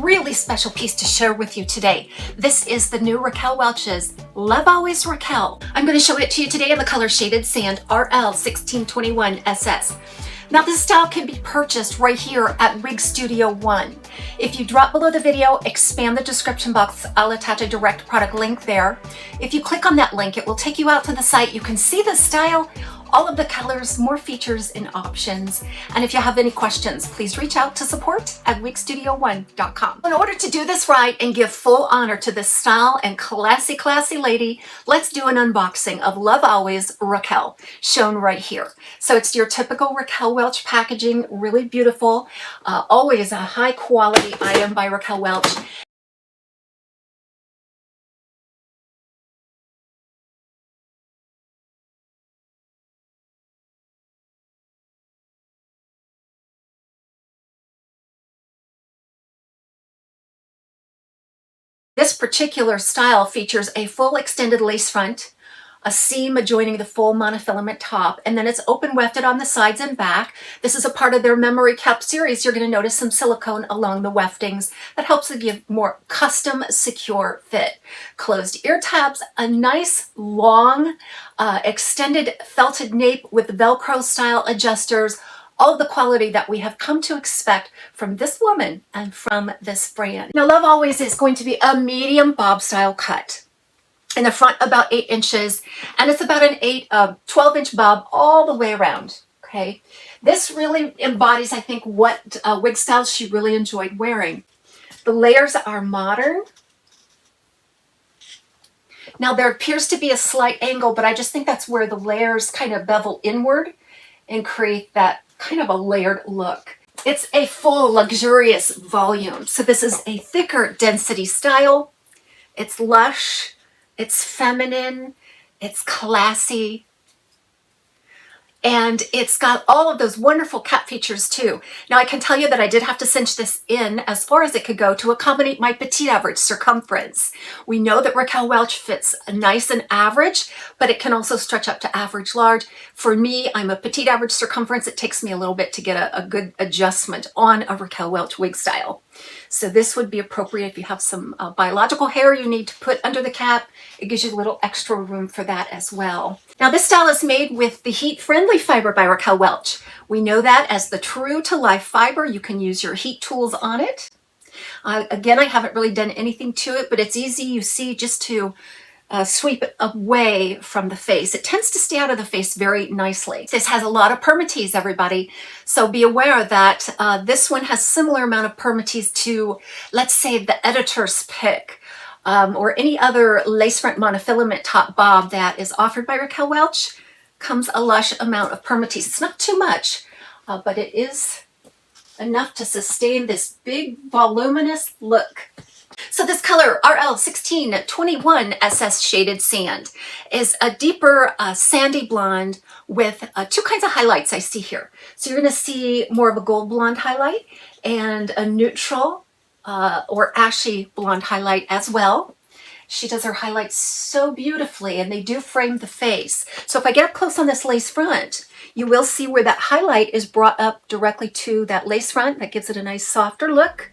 really special piece to share with you today. This is the new Raquel Welch's Love Always Raquel. I'm going to show it to you today in the color Shaded Sand RL1621 SS. Now this style can be purchased right here at Wig Studio 1. If you drop below the video, expand the description box, I'll attach a direct product link there. If you click on that link, it will take you out to the site. You can see the style, all of the colors, more features and options. And if you have any questions, please reach out to support@wigstudio1.com. In order to do this right and give full honor to this style and classy lady, let's do an unboxing of Love Always Raquel, shown right here. So it's your typical Raquel Welch packaging, really beautiful, always a high quality item by Raquel Welch. This particular style features a full extended lace front, a seam adjoining the full monofilament top, and then it's open wefted on the sides and back. This is a part of their memory cap series. You're going to notice some silicone along the weftings that helps to give more custom secure fit. Closed ear tabs, a nice long extended felted nape with Velcro style adjusters, all of the quality that we have come to expect from this woman and from this brand. Now Love Always is going to be a medium bob style cut. In the front about 8 inches, and it's about an 12-inch bob all the way around, okay? This really embodies, I think, what wig styles she really enjoyed wearing. The layers are modern. Now there appears to be a slight angle, but I just think that's where the layers kind of bevel inward and create that kind of a layered look. It's a full luxurious volume. So this is a thicker density style. It's lush, it's feminine, it's classy, and it's got all of those wonderful cap features too. Now I can tell you that I did have to cinch this in as far as it could go to accommodate my petite average circumference. We know that Raquel Welch fits nice and average, but it can also stretch up to average large. For me, I'm a petite average circumference. It takes me a little bit to get a good adjustment on a Raquel Welch wig style. So this would be appropriate if you have some biological hair you need to put under the cap. It gives you a little extra room for that as well. Now this style is made with the heat-friendly fiber by Raquel Welch. We know that as the true to life fiber. You can use your heat tools on it. Again, I haven't really done anything to it, but it's easy, you see, just to sweep it away from the face. It tends to stay out of the face very nicely. This has a lot of permatease, everybody. So be aware that this one has similar amount of permatease to, let's say, the editor's pick or any other lace front monofilament top bob that is offered by Raquel Welch. Comes a lush amount of permatease. It's not too much, but it is enough to sustain this big voluminous look. So this color, RL1621 SS Shaded Sand, is a deeper sandy blonde with 2 kinds of highlights I see here. So you're going to see more of a gold blonde highlight and a neutral or ashy blonde highlight as well. She does her highlights so beautifully, and they do frame the face. So if I get up close on this lace front, you will see where that highlight is brought up directly to that lace front. That gives it a nice softer look.